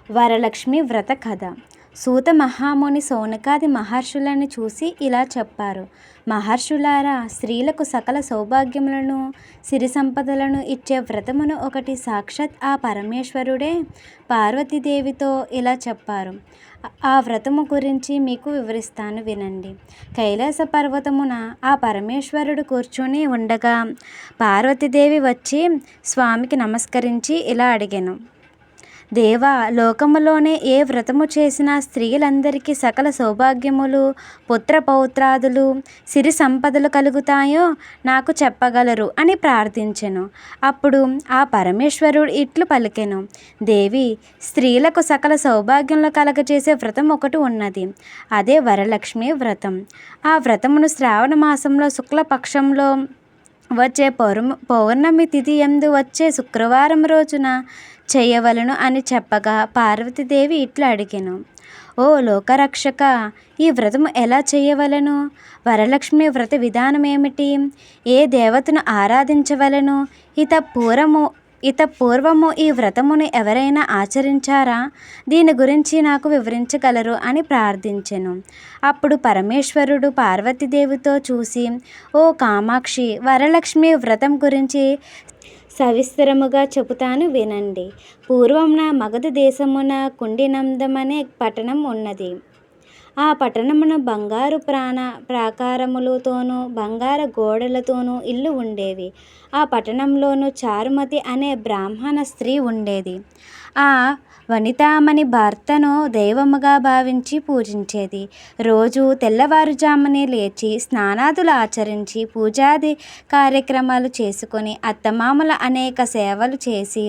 వరలక్ష్మి వ్రత కథ. సూత మహాముని సౌనకాది మహర్షులను చూసి ఇలా చెప్పారు. మహర్షులారా, స్త్రీలకు సకల సౌభాగ్యములను సిరి సంపదలను ఇచ్చే వ్రతమును ఒకటి సాక్షాత్ ఆ పరమేశ్వరుడే పార్వతీదేవితో ఇలా చెప్పారు. ఆ వ్రతము గురించి మీకు వివరిస్తాను, వినండి. కైలాస పర్వతమున ఆ పరమేశ్వరుడు కూర్చొని ఉండగా పార్వతీదేవి వచ్చి స్వామికి నమస్కరించి ఇలా అడిగాను. దేవా, లోకములోనే ఏ వ్రతము చేసినా స్త్రీలందరికీ సకల సౌభాగ్యములు, పుత్ర పౌత్రాదులు, సిరి సంపదలు కలుగుతాయో నాకు చెప్పగలరు అని ప్రార్థించెను. అప్పుడు ఆ పరమేశ్వరుడు ఇట్లు పలికెను. దేవి, స్త్రీలకు సకల సౌభాగ్యములు కలగజేసే వ్రతం ఒకటి ఉన్నది. అదే వరలక్ష్మి వ్రతం. ఆ వ్రతమును శ్రావణ మాసంలో శుక్లపక్షంలో వచ్చే పౌర్ణమి తిథి యందు వచ్చే శుక్రవారం రోజున చేయవలను అని చెప్పగా పార్వతీదేవి ఇట్లా అడిగాను. ఓ లోకరక్షక, ఈ వ్రతము ఎలా చేయవలను? వరలక్ష్మి వ్రత విధానం ఏమిటి? ఏ దేవతను ఆరాధించవలను? ఇత పూర్వము ఈ వ్రతమును ఎవరైనా ఆచరించారా? దీని గురించి నాకు వివరించగలరు అని ప్రార్థించెను. అప్పుడు పరమేశ్వరుడు పార్వతీదేవితో చూసి, ఓ కామాక్షి, వరలక్ష్మి వ్రతం గురించి సవిస్తరముగా చెబుతాను, వినండి. పూర్వమున మగధ దేశమున కుండినందమనే పట్టణం ఉన్నది. ఆ పట్టణమున బంగారు ప్రాకారములతోనూ బంగార గోడలతోనూ ఇల్లు ఉండేవి. ఆ పట్టణంలోనూ చారుమతి అనే బ్రాహ్మణ స్త్రీ ఉండేది. ఆ వనితామణి భర్తను దైవముగా భావించి పూజించేది. రోజు తెల్లవారుజామునే లేచి స్నానాదులు ఆచరించి పూజాది కార్యక్రమాలు చేసుకొని అత్తమామల అనేక సేవలు చేసి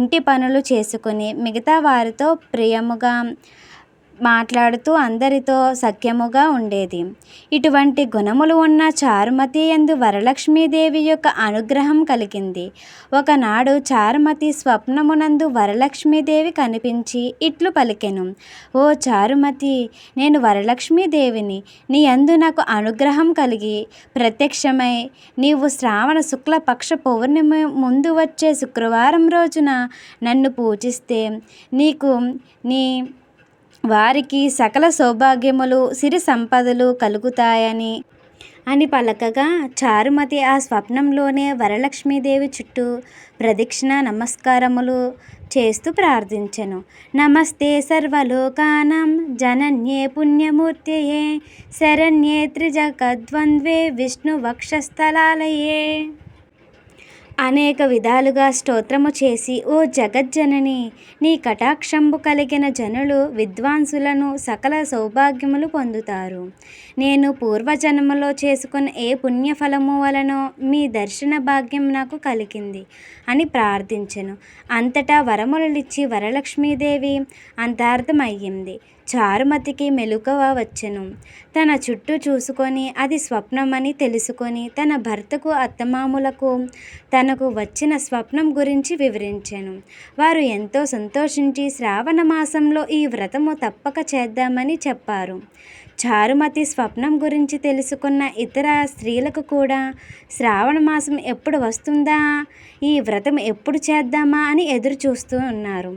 ఇంటి పనులు చేసుకొని మిగతా వారితో ప్రియముగా మాట్లాడుతూ అందరితో సఖ్యముగా ఉండేది. ఇటువంటి గుణములు ఉన్న చారుమతి యందు వరలక్ష్మీదేవి యొక్క అనుగ్రహం కలిగింది. ఒకనాడు చారుమతి స్వప్నమునందు వరలక్ష్మీదేవి కనిపించి ఇట్లు పలికెను. ఓ చారుమతి, నేను వరలక్ష్మీదేవిని. నీ యందు నాకు అనుగ్రహం కలిగి ప్రత్యక్షమై నీవు శ్రావణ శుక్ల పక్ష పౌర్ణమి ముందు వచ్చే శుక్రవారం రోజున నన్ను పూజిస్తే నీకు వారికి సకల సౌభాగ్యములు సిరి సంపదలు కలుగుతాయని పలకగా చారుమతి ఆ స్వప్నంలోనే వరలక్ష్మీదేవి చుట్టూ ప్రదక్షిణ నమస్కారములు చేస్తూ ప్రార్థించెను. నమస్తే సర్వలోకానాం జనన్యే పుణ్యమూర్తయే శరణ్యే త్రిజగద్వంద్వే విష్ణు వక్షస్థలాలయే అనేక విధాలుగా స్తోత్రము చేసి, ఓ జగజ్జనని, నీ కటాక్షంబు కలిగిన జనులు విద్వాంసులను సకల సౌభాగ్యములు పొందుతారు. నేను పూర్వజన్మలో చేసుకున్న ఏ పుణ్యఫలము వలనో మీ దర్శన భాగ్యం నాకు కలిగింది అని ప్రార్థించెను. అంతటా వరములిచ్చి వరలక్ష్మీదేవి అంతర్థమయ్యింది. చారుమతికి మెలకువ వచ్చెను. తన చుట్టూ చూసుకొని అది స్వప్నమని తెలుసుకొని తన భర్తకు అత్తమామలకు తనకు వచ్చిన స్వప్నం గురించి వివరించెను. వారు ఎంతో సంతోషించి శ్రావణ మాసంలో ఈ వ్రతము తప్పక చేద్దామని చెప్పారు. చారుమతి స్వప్నం గురించి తెలుసుకున్న ఇతర స్త్రీలకు కూడా శ్రావణ మాసం ఎప్పుడు వస్తుందా, ఈ వ్రతం ఎప్పుడు చేద్దామా అని ఎదురు చూస్తూ ఉన్నారు.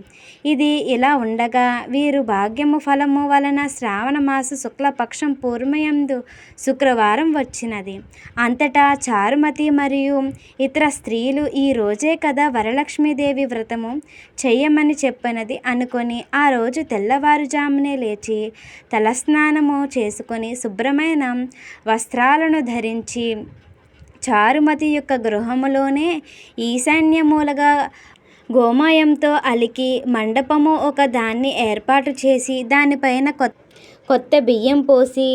ఇది ఇలా ఉండగా వీరు భాగ్యము ఫలము వలన శ్రావణ మాస శుక్లపక్షం పూర్వయందు శుక్రవారం వచ్చినది. అంతటా చారుమతి మరియు ఇతర స్త్రీలు ఈ రోజే కదా వరలక్ష్మీదేవి వ్రతము చెయ్యమని చెప్పినది అనుకొని ఆ రోజు తెల్లవారుజామునే లేచి తలస్నానము చేసుకొని శుభ్రమైన వస్త్రాలను ధరించి చారుమతి యొక్క గృహములోనే ఈశాన్యమూలగా గోమయంతో అలికి మండపము ఒక దాన్ని ఏర్పాటు చేసి దానిపైన కొత్త బియ్యం పోసి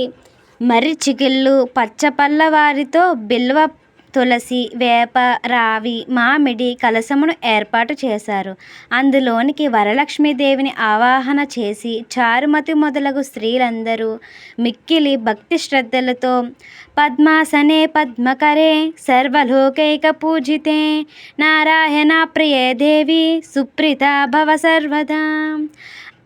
మర్రి చిగిళ్ళు పచ్చపల్లవారితో బిల్వ తులసి వేప రావి మామిడి కలశమును ఏర్పాటు చేశారు. అందులోనికి వరలక్ష్మీదేవిని ఆవాహన చేసి చారుమతి మొదలగు స్త్రీలందరూ మిక్కిలి భక్తి శ్రద్ధలతో పద్మాసనే పద్మకరే సర్వలోకైక పూజితే నారాయణ ప్రియే దేవి సుప్రీత భవ సర్వదా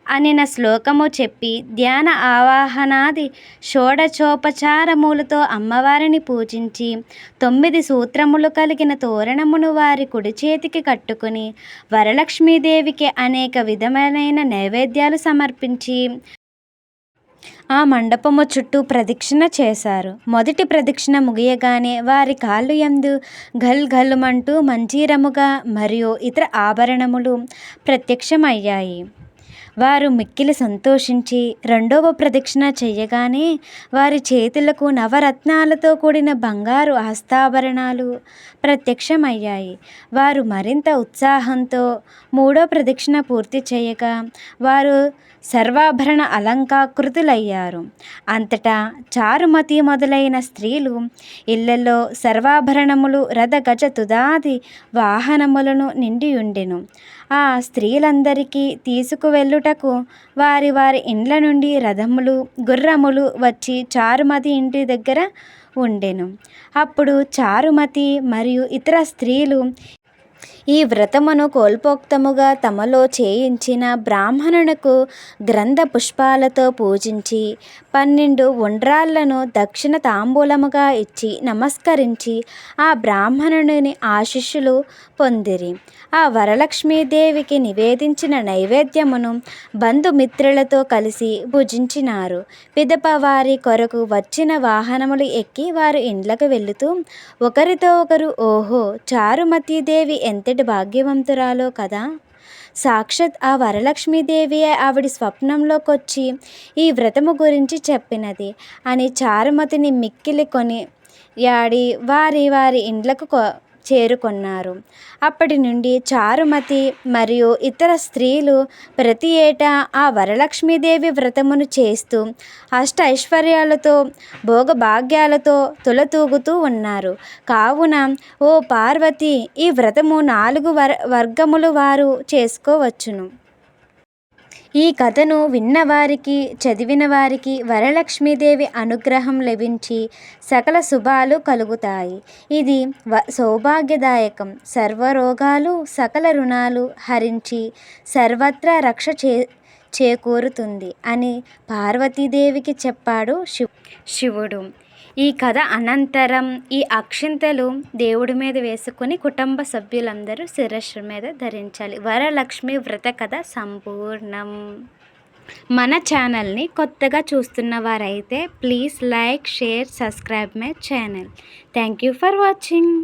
అనిన శ్లోకము చెప్పి ధ్యాన ఆవాహనాది షోడచోపచారములతో అమ్మవారిని పూజించి 9 సూత్రములు కలిగిన తోరణమును వారి కుడి చేతికి కట్టుకుని వరలక్ష్మీదేవికి అనేక విధమైన నైవేద్యాలు సమర్పించి ఆ మండపము చుట్టూ ప్రదక్షిణ చేశారు. మొదటి ప్రదక్షిణ ముగియగానే వారి కాళ్ళు యందు ఘల్ ఘల్లుమంటూ మంజీరముగా మరియు ఇతర ఆభరణములు ప్రత్యక్షమయ్యాయి. వారు మిక్కిలి సంతోషించి రెండవ ప్రదక్షిణ చేయగానే వారి చేతులకు నవరత్నాలతో కూడిన బంగారు హస్తాభరణాలు ప్రత్యక్షమయ్యాయి. వారు మరింత ఉత్సాహంతో మూడో ప్రదక్షిణ పూర్తి చేయగా వారు సర్వాభరణ అలంకాకృతులయ్యారు. అంతటా చారుమతి మొదలైన స్త్రీలు ఇళ్లలో సర్వాభరణములు రథ గజ తుదాది వాహనములను నిండియుండెను. ఆ స్త్రీలందరికీ తీసుకువెళ్ళుటకు వారి వారి ఇండ్ల నుండి రథములు గుర్రములు వచ్చి చారుమతి ఇంటి దగ్గర ఉండెను. అప్పుడు చారుమతి మరియు ఇతర స్త్రీలు ఈ వ్రతమును కోల్పోక్తముగా తమలో చేయించిన బ్రాహ్మణునకు గ్రంథ పుష్పాలతో పూజించి 12 ఉండ్రాళ్లను దక్షిణ తాంబూలముగా ఇచ్చి నమస్కరించి ఆ బ్రాహ్మణుని ఆశీస్సులు పొందిరి. ఆ వరలక్ష్మీదేవికి నివేదించిన నైవేద్యమును బంధుమిత్రులతో కలిసి భుజించినారు. పిదప వారి కొరకు వచ్చిన వాహనములు ఎక్కి వారు ఇండ్లకు వెళుతూ ఒకరితో ఒకరు ఓహో చారుమతీదేవి ఎంతటి భాగ్యవంతురాలో కదా, సాక్షాత్ ఆ వరలక్ష్మీదేవియే ఆవిడ స్వప్నంలోకొచ్చి ఈ వ్రతము గురించి చెప్పినది అని చారుమతిని మిక్కిలి కొని యాడి వారి వారి ఇండ్లకు చేరుకున్నారు. అప్పటి నుండి చారుమతి మరియు ఇతర స్త్రీలు ప్రతి ఏటా ఆ వరలక్ష్మీదేవి వ్రతమును చేస్తూ అష్ట ఐశ్వర్యాలతో భోగభాగ్యాలతో తులతూగుతూ ఉన్నారు. కావున ఓ పార్వతి, ఈ వ్రతము 4 వర్గములు వారు చేసుకోవచ్చును. ఈ కథను విన్నవారికి చదివిన వారికి వరలక్ష్మీదేవి అనుగ్రహం లభించి సకల శుభాలు కలుగుతాయి. ఇది సౌభాగ్యదాయకం. సర్వరోగాలు సకల రుణాలు హరించి సర్వత్రా రక్ష చేకూరుతుంది అని పార్వతీదేవికి చెప్పాడు శివుడు. ఈ కథ అనంతరం ఈ అక్షింతలు దేవుడి మీద వేసుకొని కుటుంబ సభ్యులందరూ శిరస్సు మీద ధరించాలి. వరలక్ష్మి వ్రత కథ సంపూర్ణం. మన ఛానల్ని కొత్తగా చూస్తున్న వారైతే please like, share, subscribe my channel. Thank you for watching.